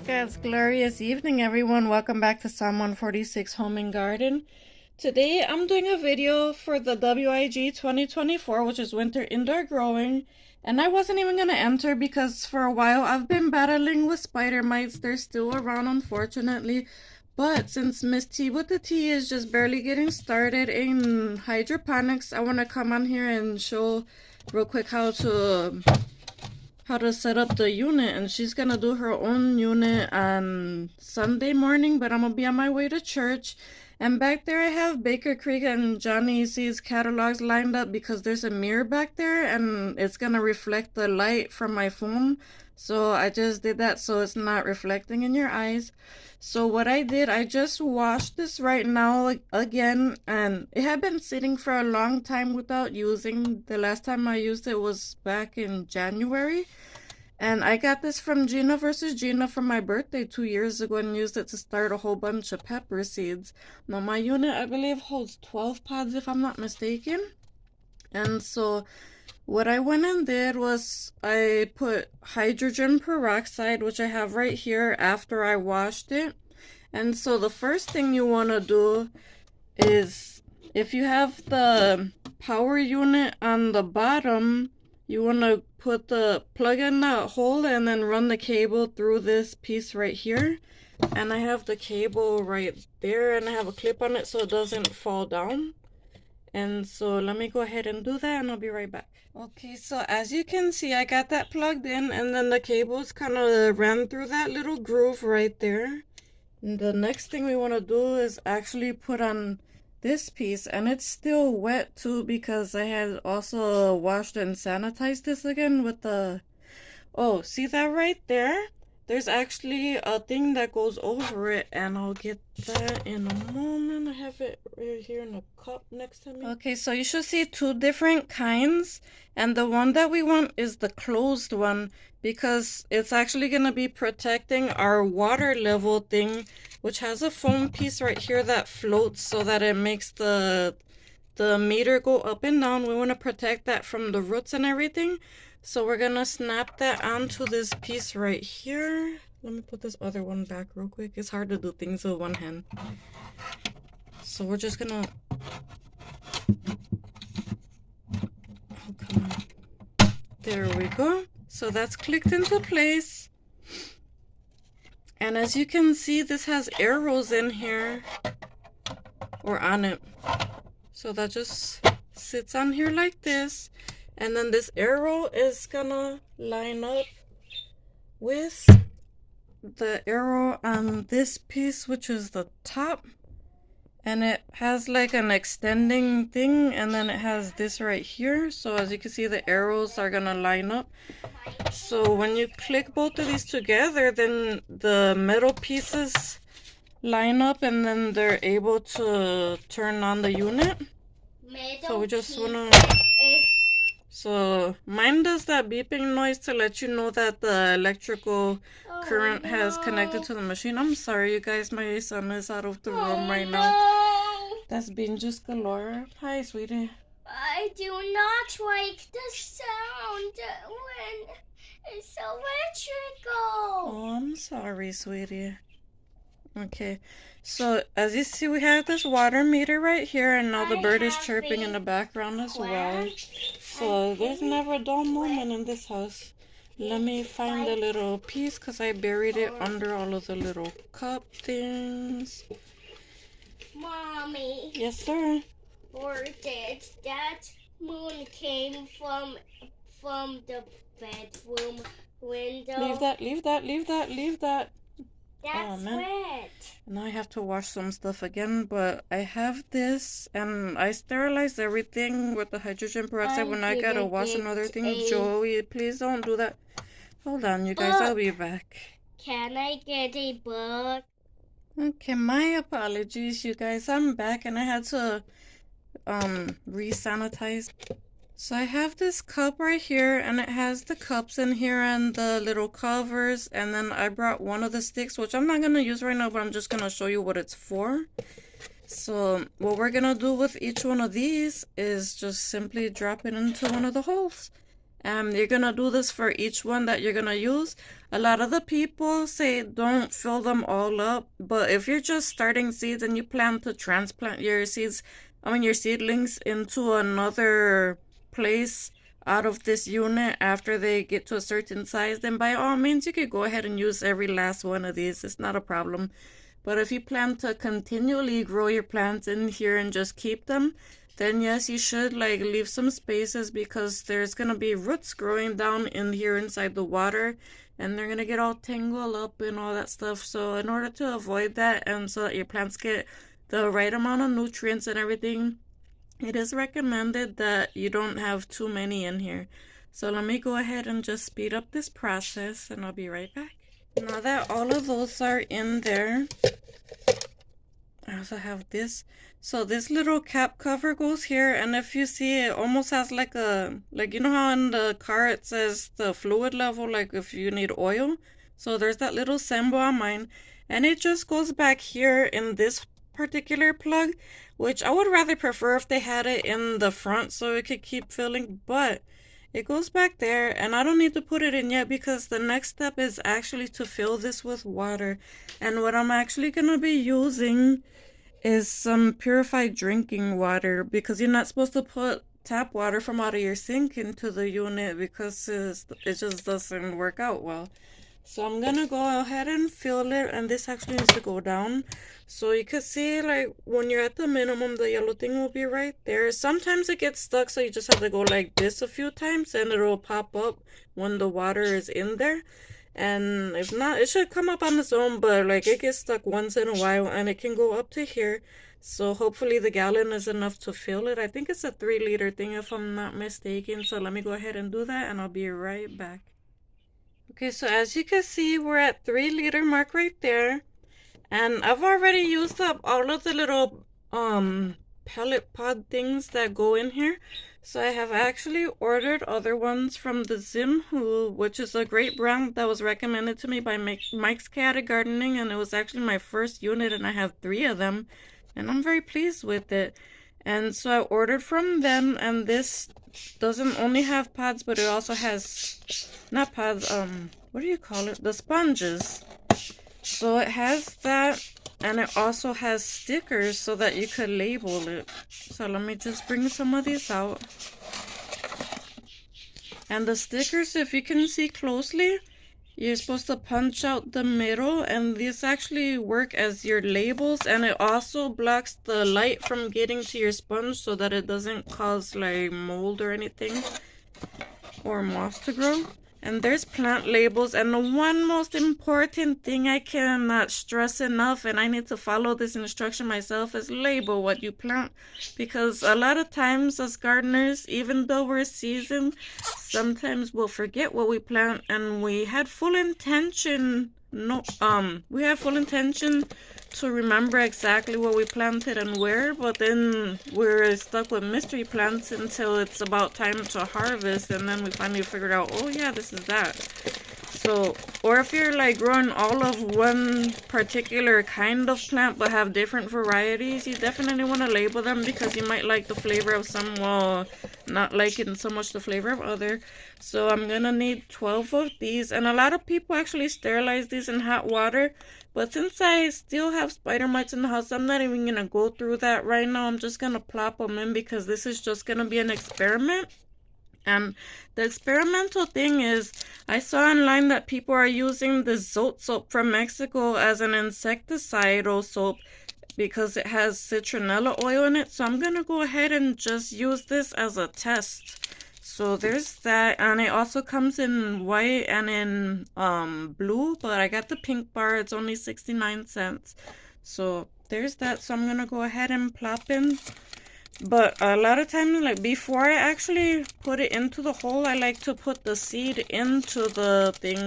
God's glorious evening, everyone. Welcome back to Psalm 146 Home and Garden. Today I'm doing a video for the WIG 2024, which is Winter Indoor Growing, and I wasn't even going to enter because for a while I've been battling with spider mites. They're still around, unfortunately, but since Miss T with the T is just barely getting started in hydroponics, I want to come on here and show real quick how to set up the unit. And she's gonna do her own unit on Sunday morning, but I'm gonna be on my way to church. And back there I have Baker Creek and Johnny C's catalogs lined up because there's a mirror back there and it's gonna reflect the light from my phone. So I just did that so it's not reflecting in your eyes. So what I did, I just washed this right now again, and it had been sitting for a long time without using. The last time I used it was back in January. And I got this from GINAvsGINA for my birthday 2 years ago and used it to start a whole bunch of pepper seeds. Now my unit, I believe, holds 12 pods if I'm not mistaken. And so what I went and did was I put hydrogen peroxide, which I have right here, after I washed it. And so the first thing you want to do is, if you have the power unit on the bottom, you want to plug in that hole and then run the cable through this piece right here. And I have the cable right there and I have a clip on it so it doesn't fall down. And so let me go ahead and do that and I'll be right back. Okay, so as you can see, I got that plugged in and then the cables kind of ran through that little groove right there. And the next thing we want to do is actually put on this piece, and it's still wet too because I had also washed and sanitized this again with the... Oh, see that right there? There's actually a thing that goes over it, and I'll get that in a moment. I have it right here in a cup next to me. Okay, so you should see two different kinds, and the one that we want is the closed one because it's actually going to be protecting our water level thing, which has a foam piece right here that floats so that it makes the meter go up and down. We want to protect that from the roots and everything. So we're gonna snap that onto this piece right here. Let me put this other one back real quick. It's hard to do things with one hand. So we're just gonna... Oh, come on. There we go. So that's clicked into place. And as you can see, this has arrows in here, or on it. So that just sits on here like this. And then this arrow is gonna line up with the arrow on this piece, which is the top. And it has like an extending thing, and then it has this right here. So as you can see, the arrows are gonna line up. So when you click both of these together, then the metal pieces line up and then they're able to turn on the unit. So we just wanna... So mine does that beeping noise to let you know that the electrical current has connected to the machine. I'm sorry, you guys, my son is out of the room right now. That's being just galore. Hi, sweetie. I do not like the sound when it's electrical. Oh, I'm sorry, sweetie. Okay, so as you see, we have this water meter right here, and now the bird is chirping in the background as well. So there's never a dull moment in this house. Let me find the little piece because I buried it under all of the little cup things. Mommy. Yes, sir. Or did that moon came from the bedroom window? Leave that, leave that, leave that, leave that. That's wet. Now I have to wash some stuff again, but I have this, and I sterilized everything with the hydrogen peroxide. When I gotta wash another thing, Joey, please don't do that. Hold on, you guys, I'll be back. Can I get a book? Okay, my apologies, you guys. I'm back, and I had to re-sanitize. So I have this cup right here, and it has the cups in here and the little covers, and then I brought one of the sticks, which I'm not going to use right now, but I'm just going to show you what it's for. So what we're going to do with each one of these is just simply drop it into one of the holes. You're gonna do this for each one that you're gonna use. A lot of the people say don't fill them all up, but if you're just starting seeds and you plan to transplant your your seedlings into another place out of this unit after they get to a certain size, then by all means you could go ahead and use every last one of these. It's not a problem. But if you plan to continually grow your plants in here and just keep them, then yes, you should leave some spaces, because there's gonna be roots growing down in here inside the water, and they're gonna get all tangled up and all that stuff. So in order to avoid that, and so that your plants get the right amount of nutrients and everything, it is recommended that you don't have too many in here. So let me go ahead and just speed up this process, and I'll be right back. Now that all of those are in there, I also have this. So this little cap cover goes here, and if you see, it almost has like you know how in the car it says the fluid level, like if you need oil. So there's that little symbol on mine, and it just goes back here in this particular plug, which I would rather prefer if they had it in the front so it could keep filling, but it goes back there, and I don't need to put it in yet, because the next step is actually to fill this with water. And what I'm actually gonna be using is some purified drinking water, because you're not supposed to put tap water from out of your sink into the unit, because it just doesn't work out well. So I'm gonna go ahead and fill it, and this actually needs to go down. So you can see, when you're at the minimum, the yellow thing will be right there. Sometimes it gets stuck, so you just have to go like this a few times, and it'll pop up when the water is in there. And if not, it should come up on its own, but it gets stuck once in a while, and it can go up to here. So hopefully the gallon is enough to fill it. I think it's a 3-liter thing if I'm not mistaken. So let me go ahead and do that, and I'll be right back. Okay, so as you can see, we're at 3-liter mark right there. And I've already used up all of the little pellet pod things that go in here. So I have actually ordered other ones from the Zimhu, which is a great brand that was recommended to me by Mike's Chaotic Gardening, and it was actually my first unit, and I have 3 of them, and I'm very pleased with it. And so I ordered from them, and this doesn't only have pods, but it also has, not pods, what do you call it? The sponges. So it has that, and it also has stickers so that you could label it. So let me just bring some of these out. And the stickers, if you can see closely, you're supposed to punch out the middle, and these actually work as your labels, and it also blocks the light from getting to your sponge so that it doesn't cause mold or anything, or moss to grow. And there's plant labels, and the one most important thing I cannot stress enough, and I need to follow this instruction myself, is label what you plant. Because a lot of times as gardeners, even though we're seasoned, sometimes we'll forget what we plant, and we had full intention to remember exactly what we planted and where, but then we're stuck with mystery plants until it's about time to harvest, and then we finally figured out, oh yeah, this is that. So, or if you're growing all of one particular kind of plant but have different varieties, you definitely want to label them, because you might like the flavor of some while not liking so much the flavor of other. So I'm gonna need 12 of these, and a lot of people actually sterilize these in hot water, but since I still have spider mites in the house, I'm not even gonna go through that right now. I'm just gonna plop them in, because this is just gonna be an experiment. And the experimental thing is, I saw online that people are using the Zote soap from Mexico as an insecticidal soap because it has citronella oil in it. So I'm gonna go ahead and just use this as a test. So there's that, and it also comes in white and in blue, but I got the pink bar. It's only 69 cents. So there's that. So I'm gonna go ahead and plop in. But a lot of times, before I actually put it into the hole, I like to put the seed into the thing.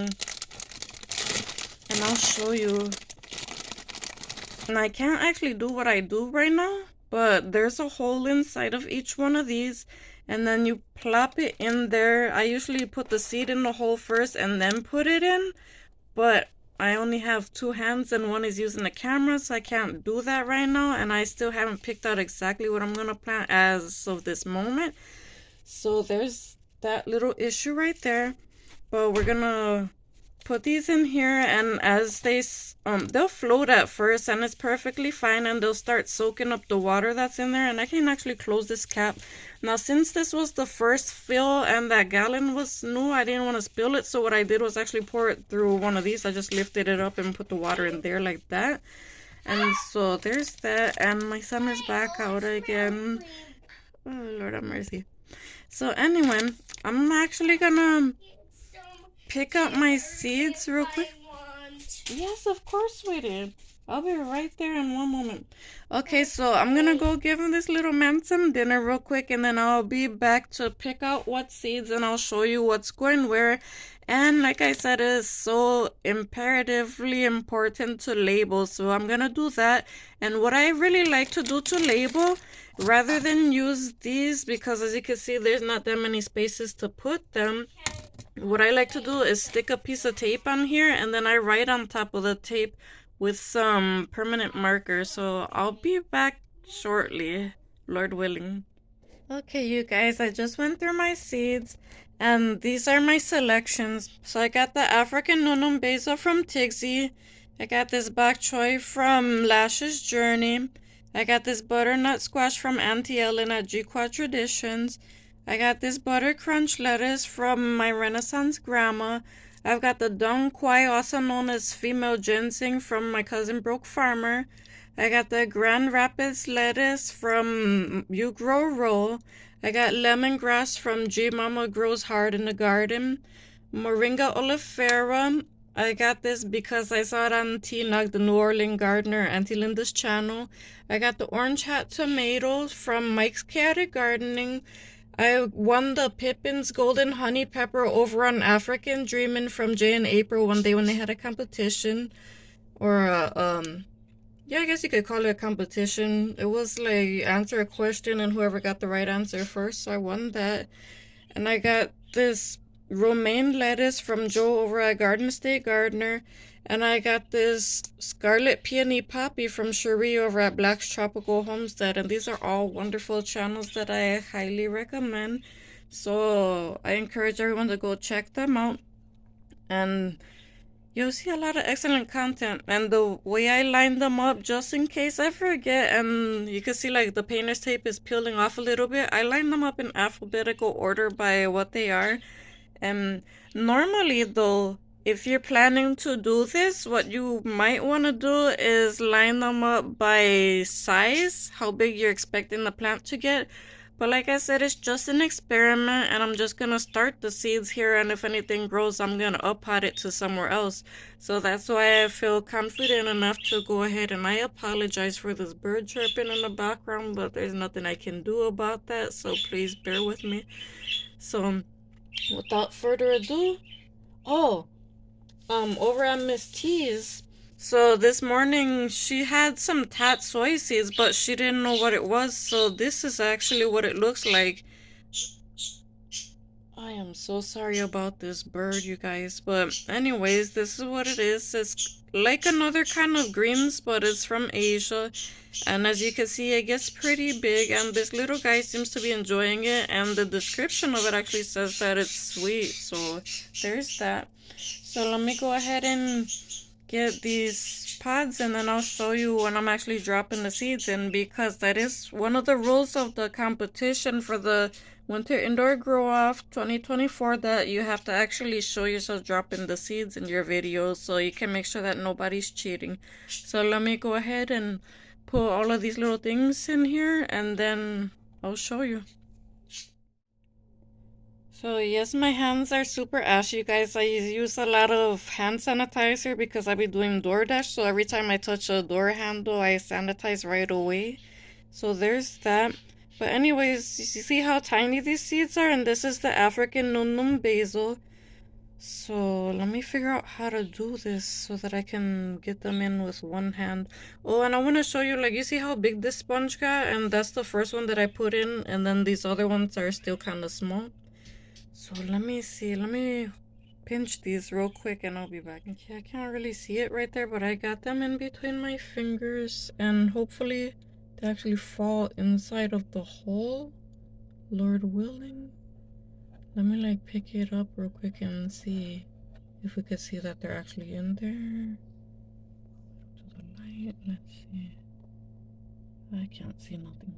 And I'll show you. And I can't actually do what I do right now, but there's a hole inside of each one of these, and then you plop it in there. I usually put the seed in the hole first and then put it in, but I only have 2 hands and one is using the camera, so I can't do that right now, and I still haven't picked out exactly what I'm gonna plant as of this moment. So there's that little issue right there. But we're gonna put these in here, and as they'll float at first, and it's perfectly fine, and they'll start soaking up the water that's in there. And I can actually close this cap. Now, since this was the first fill and that gallon was new, I didn't want to spill it, so what I did was actually pour it through one of these. I just lifted it up and put the water in there like that. And so there's that, and my son is back out again. Oh, Lord have mercy. So anyway, I'm actually gonna pick up my seeds real quick. Yes, of course, sweetie. I'll be right there in one moment. Okay, so I'm gonna go give him this little man some dinner real quick, and then I'll be back to pick out what seeds, and I'll show you what's going where. And like I said, it is so imperatively important to label, so I'm gonna do that. And what I really like to do to label, rather than use these, because as you can see, there's not that many spaces to put them, what I like to do is stick a piece of tape on here, and then I write on top of the tape with some permanent marker. So I'll be back shortly, Lord willing. Okay, you guys, I just went through my seeds, and these are my selections. So I got the Afrikan Dreamin basil from Tiegsy. I got this bok choy from Lashus Journey. I got this butternut squash from Auntie Ellen at GQUAT Traditions. I got this butter crunch lettuce from my Renaissance grandma. I've got the dung quai, also known as female ginseng, from my cousin BrokeFarmer. I got the Grand Rapids lettuce from Yoocaa roll. I got lemongrass from GMama Growz HardInTheGarden. Moringa oleifera. I got this because I saw it on T-Nug, the New Orleans gardener, Auntie Linda's channel. I got the orange hat tomatoes from Mike's Chaotic Gardening. I won the Pippin's Golden Honey Pepper over on Afrikan Dreamin from Jay and April one day when they had a competition. Or, yeah, I guess you could call it a competition. It was like answer a question and whoever got the right answer first, so I won that. And I got this romaine lettuce from Joe over at Garden State Gardener. And I got this Scarlet Peony Poppy from Cherie over at Black's Tropical Homestead. And these are all wonderful channels that I highly recommend. So I encourage everyone to go check them out. And you'll see a lot of excellent content. And the way I line them up, just in case I forget, and you can see like the painter's tape is peeling off a little bit, I line them up in alphabetical order by what they are. And normally though, if you're planning to do this, what you might want to do is line them up by size, how big you're expecting the plant to get. But like I said, it's just an experiment, and I'm just going to start the seeds here, and if anything grows, I'm going to uppot it to somewhere else. So that's why I feel confident enough to go ahead, and I apologize for this bird chirping in the background, but there's nothing I can do about that, so please bear with me. So without further ado, over at Miss T's, so this morning she had some tat soy seeds, but she didn't know what it was, so this is actually what it looks like. I am so sorry about this bird, you guys, but anyways, this is what it is. It's like another kind of greens, but it's from Asia, and as you can see, it gets pretty big, and this little guy seems to be enjoying it, and the description of it actually says that it's sweet, so there's that. So let me go ahead and get these pods, and then I'll show you when I'm actually dropping the seeds in, because that is one of the rules of the competition for the Winter Indoor Grow Off 2024, that you have to actually show yourself dropping the seeds in your videos so you can make sure that nobody's cheating. So let me go ahead and put all of these little things in here, and then I'll show you. So yes, my hands are super ashy, you guys. I use a lot of hand sanitizer because I be doing DoorDash, so every time I touch a door handle, I sanitize right away. So there's that. But anyways, you see how tiny these seeds are, and this is the Afrikan Dreamin basil. So let me figure out how to do this so that I can get them in with one hand. Oh, and I want to show you, like, you see how big this sponge got, and that's the first one that I put in, and then these other ones are still kind of small. So let me see, let me pinch these real quick and I'll be back. Okay, I can't really see it right there, but I got them in between my fingers, and hopefully they actually fall inside of the hole, Lord willing. Let me like pick it up real quick and see if we could see that they're actually in there. To the light, let's see. I can't see nothing.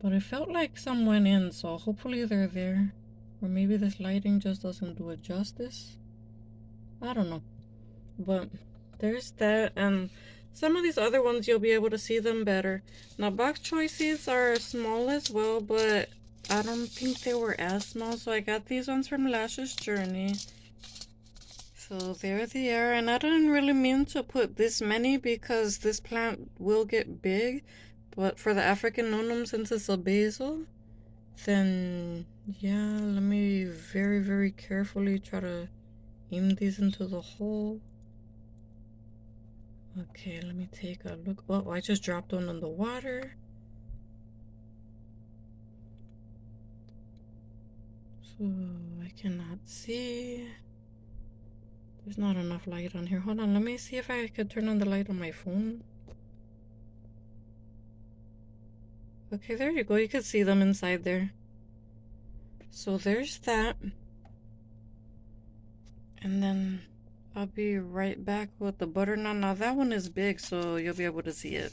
But it felt like some went in, so hopefully they're there. Or maybe this lighting just doesn't do it justice. I don't know. But there's that, and some of these other ones you'll be able to see them better. Now box choice seeds are small as well, but I don't think they were as small, so I got these ones from Lashus Journey. So there they are, and I didn't really mean to put this many because this plant will get big, but for the Afrikan nonum, since it's a basil, then yeah, let me very, very carefully try to aim these into the hole. Okay, let me take a look. Oh, I just dropped one in the water. So I cannot see. There's not enough light on here. Hold on, let me see if I could turn on the light on my phone. Okay, there you go. You can see them inside there. So there's that. And then I'll be right back with the butternut. Now that one is big, so you'll be able to see it.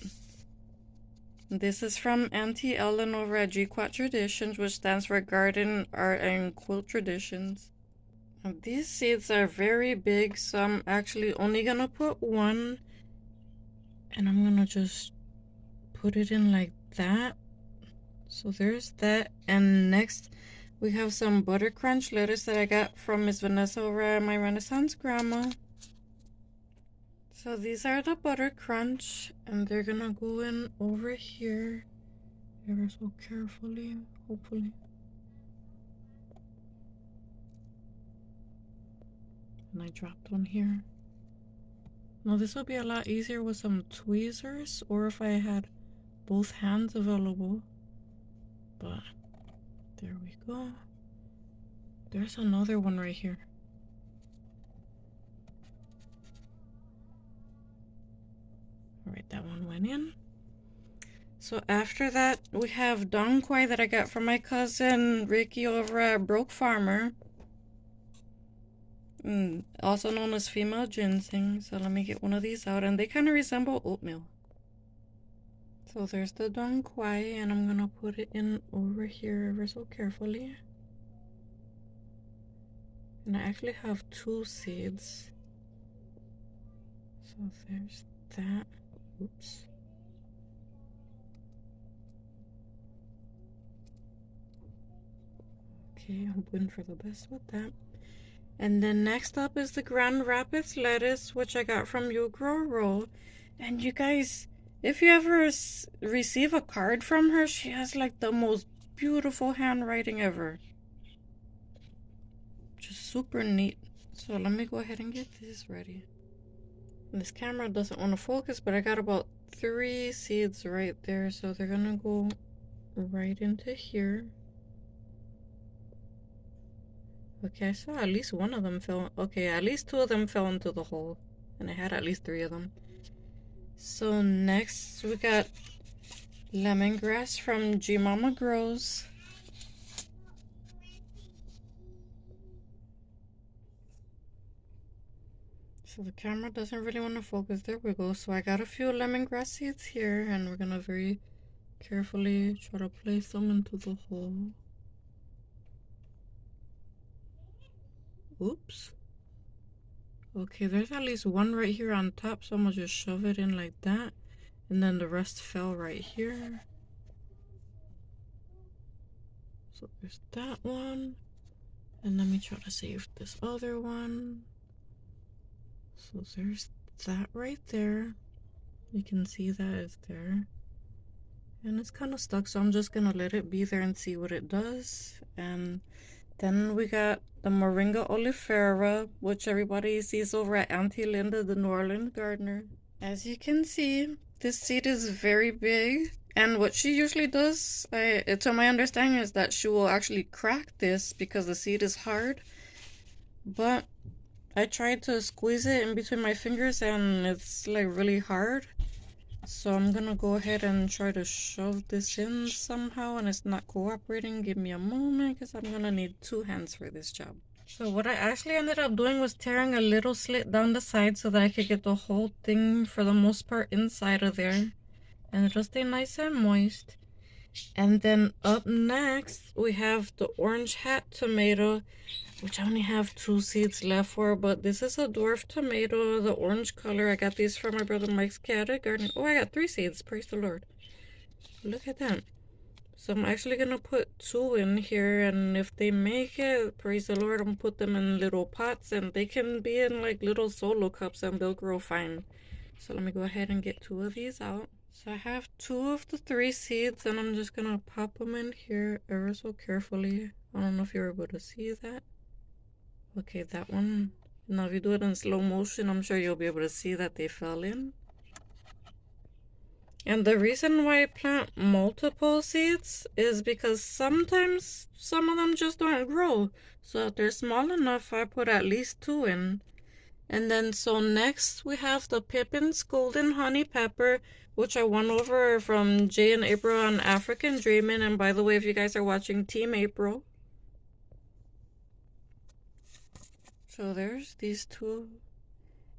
This is from Auntie Ellen over at GQUAT Traditions, which stands for Garden, Art, and Quilt Traditions. Now these seeds are very big, so I'm actually only gonna put one. And I'm gonna just put it in like that. So there's that. And next we have some butter crunch lettuce that I got from Miss Vanessa over at my Renaissance Grandma. So these are the butter crunch, and they're gonna go in over here ever so carefully, hopefully. And I dropped one here. Now this will be a lot easier with some tweezers, or if I had both hands available. But there we go. There's another one right here. Alright, that one went in. So after that, we have donquai that I got from my cousin Ricky over at BrokeFarmer. Also known as female ginseng. So let me get one of these out. And they kind of resemble oatmeal. So there's the donquai, and I'm gonna put it in over here ever so carefully. And I actually have 2 seeds. So there's that. Oops. Okay, I'm hoping for the best with that. And then next up is the Grand Rapids lettuce, which I got from Yoocaa Roll. And you guys, if you ever receive a card from her, she has like the most beautiful handwriting ever. Just super neat. So let me go ahead and get this ready. And this camera doesn't want to focus, but I got about 3 seeds right there, so they're gonna go right into here. Okay, I saw at least one of them fell. Okay, at least 2 of them fell into the hole, and I had at least 3 of them. So next we got lemongrass from GMama Growz. So the camera doesn't really want to focus. There we go. So I got a few lemongrass seeds here, and we're gonna very carefully try to place them into the hole. Oops. Okay, there's at least one right here on top, so I'm gonna just shove it in like that. And then the rest fell right here. So there's that one. And let me try to save this other one. So there's that right there. You can see that it's there. And it's kind of stuck, so I'm just gonna let it be there and see what it does. And then we got the Moringa oleifera, which everybody sees over at Auntie Linda, the New Orleans gardener. As you can see, this seed is very big. And what she usually does, to my understanding, is that she will actually crack this because the seed is hard. But I tried to squeeze it in between my fingers and it's like really hard. So I'm gonna go ahead and try to shove this in somehow, and it's not cooperating. Give me a moment because I'm gonna need 2 hands for this job. So what I actually ended up doing was tearing a little slit down the side so that I could get the whole thing for the most part inside of there, and it'll stay nice and moist. And then up next we have the orange hat tomato, which I only have 2 seeds left for, but this is a dwarf tomato, the orange color. I got these from my brother Mike's GTJr Garden. Oh, I got 3 seeds, praise the Lord. Look at that. So I'm actually gonna put 2 in here, and if they make it, praise the Lord, I'm gonna put them in little pots, and they can be in like little solo cups and they'll grow fine. So let me go ahead and get 2 of these out. So I have 2 of the 3 seeds, and I'm just gonna pop them in here ever so carefully. I don't know if you're able to see that. Okay, that one. Now if you do it in slow motion, I'm sure you'll be able to see that they fell in. And the reason why I plant multiple seeds is because sometimes some of them just don't grow. So if they're small enough, I put at least 2 in. And then so next we have the Pippin's Golden Honey Pepper, which I won over from Jay and April on Afrikan Dreamin. And by the way, if you guys are watching, Team April. So there's these 2.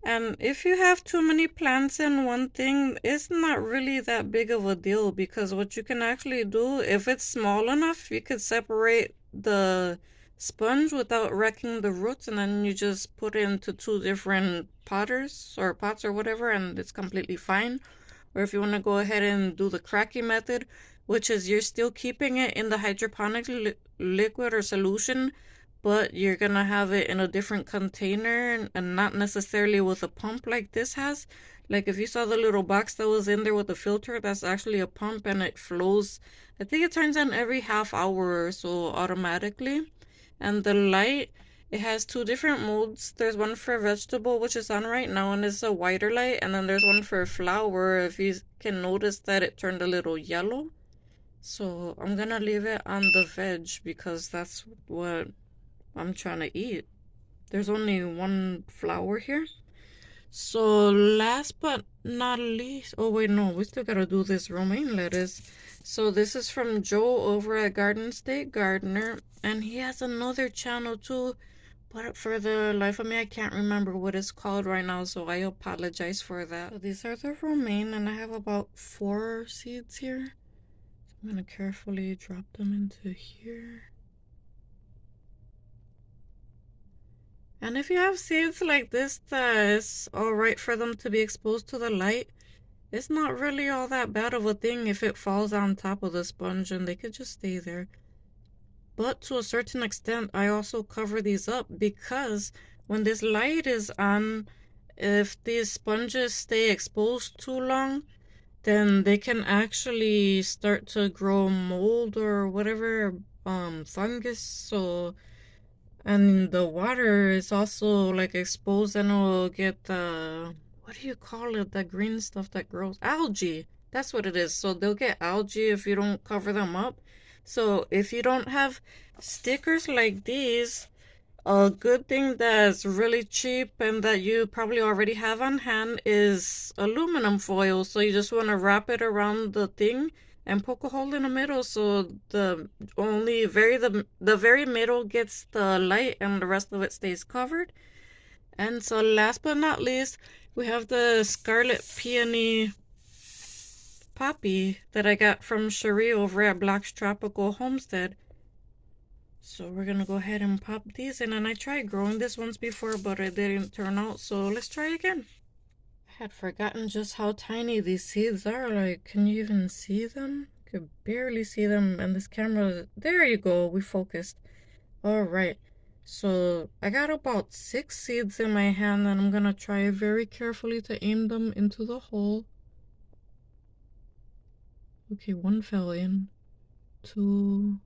And if you have too many plants in one thing, it's not really that big of a deal, because what you can actually do, if it's small enough, you could separate the sponge without wrecking the roots, and then you just put it into 2 different pots or whatever, and it's completely fine. Or if you want to go ahead and do the cracky method, which is you're still keeping it in the hydroponics liquid or solution, but you're gonna have it in a different container and not necessarily with a pump like this has. Like if you saw the little box that was in there with the filter, that's actually a pump, and it flows. I think it turns on every half hour or so automatically. And the light, it has 2 different modes. There's one for vegetable, which is on right now, and it's a whiter light, and then there's one for flower. If you can notice that it turned a little yellow. So I'm gonna leave it on the veg because that's what I'm trying to eat. There's only 1 flower here. So last but not least, oh wait, no, we still gotta do this romaine lettuce. So this is from Joe over at Garden State Gardener, and he has another channel too, but for the life of me I can't remember what it's called right now, so I apologize for that. So these are the romaine, and I have about 4 seeds here. So I'm gonna carefully drop them into here. And if you have seeds like this that is alright for them to be exposed to the light, it's not really all that bad of a thing if it falls on top of the sponge, and they could just stay there. But to a certain extent, I also cover these up because when this light is on, if these sponges stay exposed too long, then they can actually start to grow mold or whatever, fungus. So, and the water is also like exposed, and it will get the, what do you call it, the green stuff that grows? Algae. That's what it is. So they'll get algae if you don't cover them up. So if you don't have stickers like these, a good thing that's really cheap and that you probably already have on hand is aluminum foil. So you just want to wrap it around the thing and poke a hole in the middle, so the very middle gets the light and the rest of it stays covered. And so last but not least, we have the Scarlet Peony poppy that I got from Cherie over at Black's Tropical Homestead. So we're gonna go ahead and pop these in, and I tried growing this once before, but it didn't turn out, so let's try again. I had forgotten just how tiny these seeds are. Like, can you even see them? I could barely see them, and this camera, there you go, we focused. All right, so I got about 6 seeds in my hand, and I'm gonna try very carefully to aim them into the hole. Okay, 1 fell in, 2,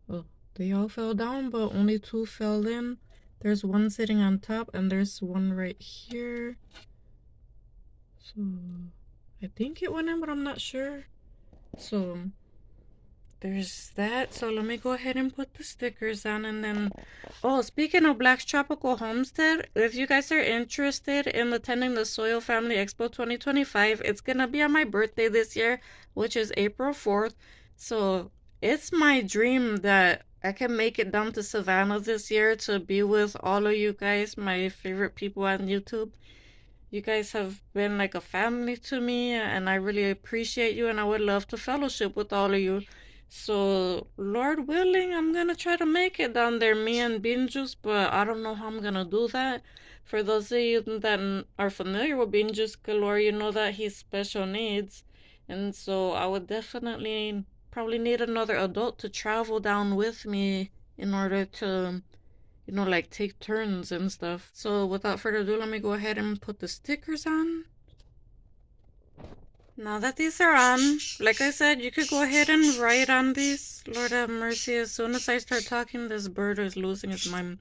oh, they all fell down, but only 2 fell in. There's 1 sitting on top, and there's 1 right here. So I think it went in, but I'm not sure. So there's that. So let me go ahead and put the stickers on, and then, oh, speaking of Black's Tropical Homestead, if you guys are interested in attending the Soil Family Expo 2025, it's gonna be on my birthday this year, which is April 4th. So it's my dream that I can make it down to Savannah this year to be with all of you guys, my favorite people on YouTube. You guys have been like a family to me, and I really appreciate you, and I would love to fellowship with all of you. So, Lord willing, I'm gonna try to make it down there, me and Bean Juice, but I don't know how I'm gonna do that. For those of you that are familiar with Bean Juice Galore, you know that he's special needs, and so I would definitely probably need another adult to travel down with me in order to, you know, like take turns and stuff. So without further ado, let me go ahead and put the stickers on. Now that these are on, like I said, you could go ahead and write on these. Lord have mercy, as soon as I start talking, this bird is losing his mind.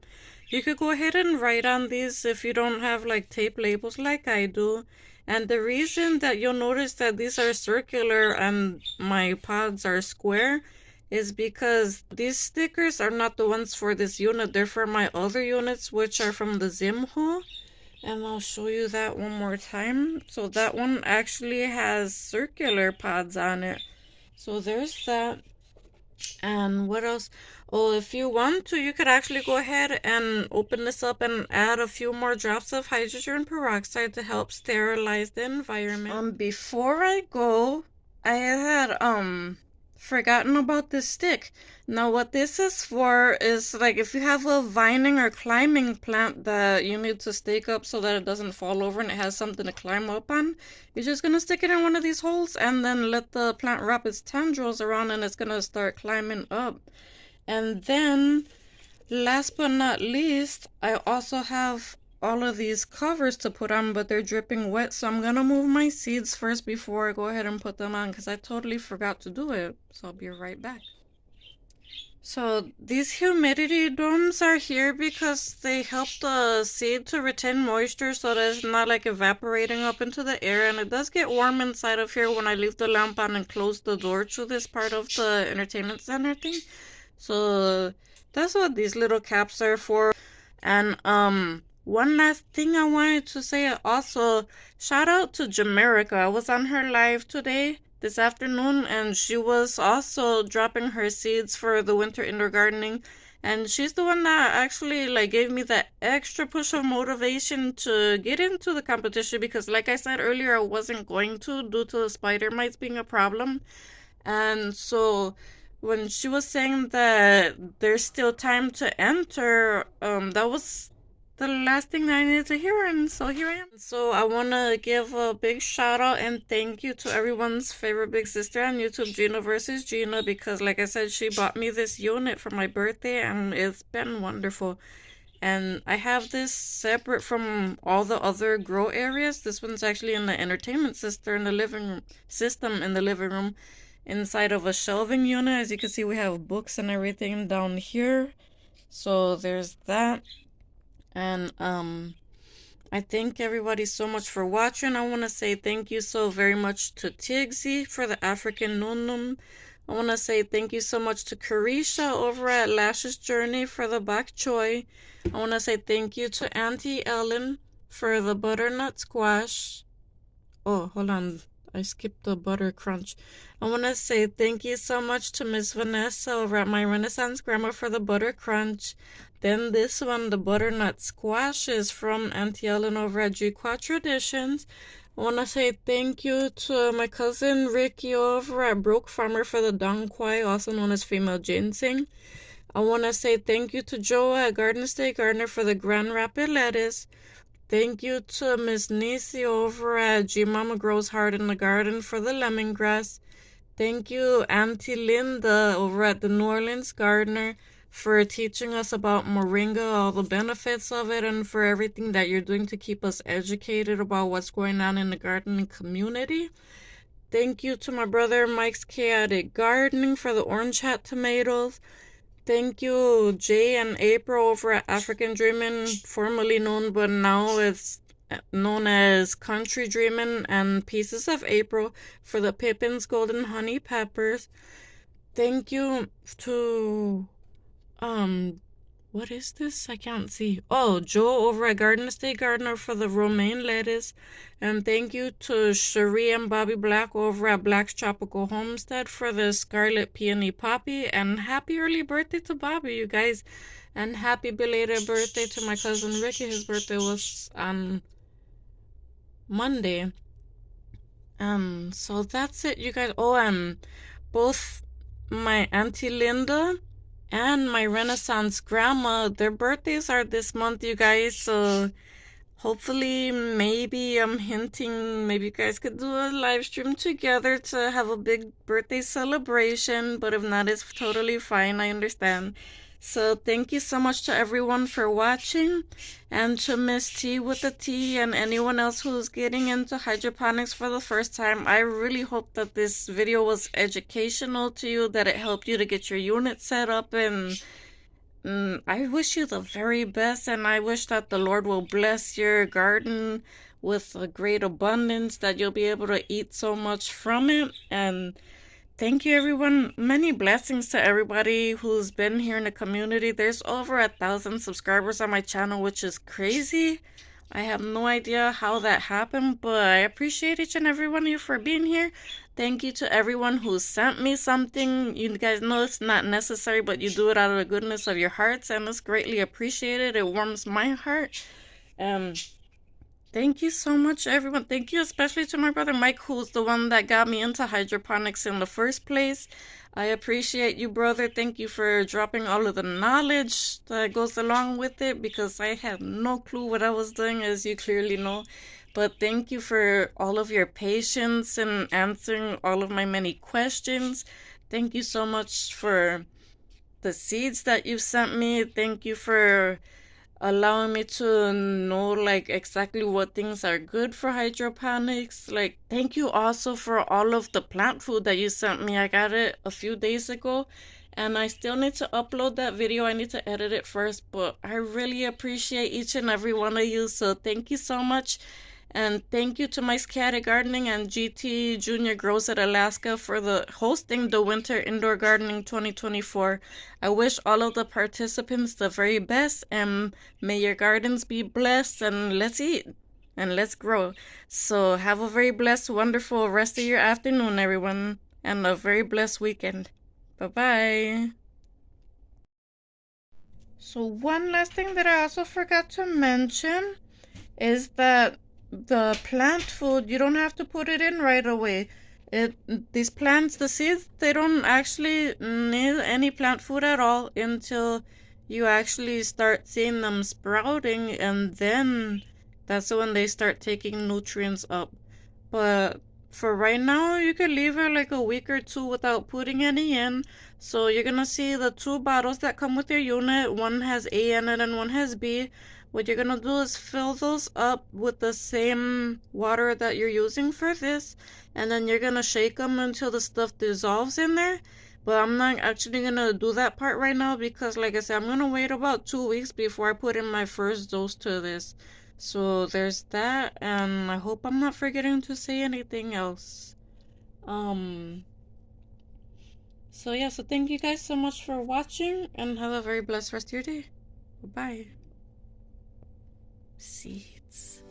You could go ahead and write on these if you don't have like tape labels like I do. And the reason that you'll notice that these are circular and my pods are square is because these stickers are not the ones for this unit. They're for my other units, which are from the Zimhu. And I'll show you that one more time. So that one actually has circular pods on it. So there's that. And what else? Oh, if you want to, you could actually go ahead and open this up and add a few more drops of hydrogen peroxide to help sterilize the environment. Before I go, I had forgotten about this stick. Now what this is for is like if you have a vining or climbing plant that you need to stake up so that it doesn't fall over and it has something to climb up on, you're just gonna stick it in one of these holes and then let the plant wrap its tendrils around and it's gonna start climbing up. And then last but not least, I also have all of these covers to put on, but they're dripping wet, so I'm gonna move my seeds first before I go ahead and put them on because I totally forgot to do it. So I'll be right back. So these humidity domes are here because they help the seed to retain moisture so that it's not like evaporating up into the air. And it does get warm inside of here when I leave the lamp on and close the door to this part of the entertainment center thing. So that's what these little caps are for. And one last thing I wanted to say also, shout out to Jamerica. I was on her live today, this afternoon, and she was also dropping her seeds for the winter indoor gardening. And she's the one that actually like gave me that extra push of motivation to get into the competition because like I said earlier, I wasn't going to due to the spider mites being a problem. And so when she was saying that there's still time to enter, that was the last thing that I needed to hear, and so here I am. So I want to give a big shout out and thank you to everyone's favorite big sister on YouTube, GINAvsGINA, because like I said, she bought me this unit for my birthday and it's been wonderful. And I have this separate from all the other grow areas. This one's actually in the entertainment system in the living room inside of a shelving unit. As you can see, we have books and everything down here. So there's that. And I thank everybody so much for watching. I want to say thank you so very much to Tiegsy for the Afrikan Dreamin. I want to say thank you so much to Carisha over at Lashus Journey for the bok choy. I want to say thank you to Auntie Ellen for the butternut squash. Oh, hold on. I skipped the butter crunch. I want to say thank you so much to Miss Vanessa over at My Renaissance Grandma for the butter crunch. Then this one, the butternut squash, is from Auntie Ellen over at GQUAT Traditions. I want to say thank you to my cousin Ricky over at BrokeFarmer for the dong quai, also known as female ginseng. I want to say thank you to Joe at Garden State Gardener for the Grand Rapid lettuce. Thank you to Miss Nisi over at GMama Growz HardInTheGarden for the lemongrass. Thank you Auntie Linda over at the New Orleans Gardener for teaching us about moringa, all the benefits of it, and for everything that you're doing to keep us educated about what's going on in the gardening community. Thank you to my brother Mike's Chaotic Gardening for the orange hat tomatoes. Thank you Jay and April over at Afrikan Dreamin, formerly known but now it's known as Country Dreamin, and Pieces of April for the Pippin's Golden Honey Peppers. thank you to what is this? I can't see. Oh, Joe over at Garden State Gardener for the romaine lettuce. And thank you to Cherie and Bobby Black over at Black's Tropical Homestead for the scarlet peony poppy. And happy early birthday to Bobby, you guys. And happy belated birthday to my cousin Ricky. His birthday was on Monday. So that's it, you guys. Oh, and both my Auntie Linda and my Renaissance grandma, their birthdays are this month, you guys. So hopefully, maybe I'm hinting, maybe you guys could do a live stream together to have a big birthday celebration. But if not, it's totally fine. I understand. So thank you so much to everyone for watching, and to Miss T with the T and anyone else who's getting into hydroponics for the first time. I really hope that this video was educational to you, that it helped you to get your unit set up, and I wish you the very best, and I wish that the Lord will bless your garden with a great abundance, that you'll be able to eat so much from it. And thank you, everyone. Many blessings to everybody who's been here in the community. There's over 1,000 subscribers on my channel, which is crazy. I have no idea how that happened, but I appreciate each and every one of you for being here. Thank you to everyone who sent me something. You guys know it's not necessary, but you do it out of the goodness of your hearts, and it's greatly appreciated. It warms my heart. Thank you so much, everyone. Thank you especially to my brother Mike, who's the one that got me into hydroponics in the first place. I appreciate you, brother. Thank you for dropping all of the knowledge that goes along with it, because I had no clue what I was doing, as you clearly know. But thank you for all of your patience in answering all of my many questions. Thank you so much for the seeds that you've sent me. Thank you for allowing me to know like exactly what things are good for hydroponics. Like, thank you also for all of the plant food that you sent me. I got it a few days ago, and I still need to upload that video. I need to edit it first, but I really appreciate each and every one of you, so thank you so much. And thank you to My Scattered Gardening and GtJr Grows It Alaska for hosting the Winter Indoor Gardening 2024. I wish all of the participants the very best, and may your gardens be blessed, and let's eat and let's grow. So have a very blessed, wonderful rest of your afternoon, everyone, and a very blessed weekend. Bye-bye. So one last thing that I also forgot to mention is that the plant food, you don't have to put it in right away. These plants, the seeds, they don't actually need any plant food at all until you actually start seeing them sprouting, and then that's when they start taking nutrients up. But for right now, you can leave it like a week or two without putting any in. So you're gonna see the 2 bottles that come with your unit. One has A in it and one has B. What you're gonna do is fill those up with the same water that you're using for this, and then you're gonna shake them until the stuff dissolves in there. But I'm not actually gonna do that part right now, because like I said, I'm gonna wait about 2 weeks before I put in my first dose to this. So there's that, and I hope I'm not forgetting to say anything else. So yeah, so thank you guys so much for watching, and have a very blessed rest of your day. Bye-bye. Seeds.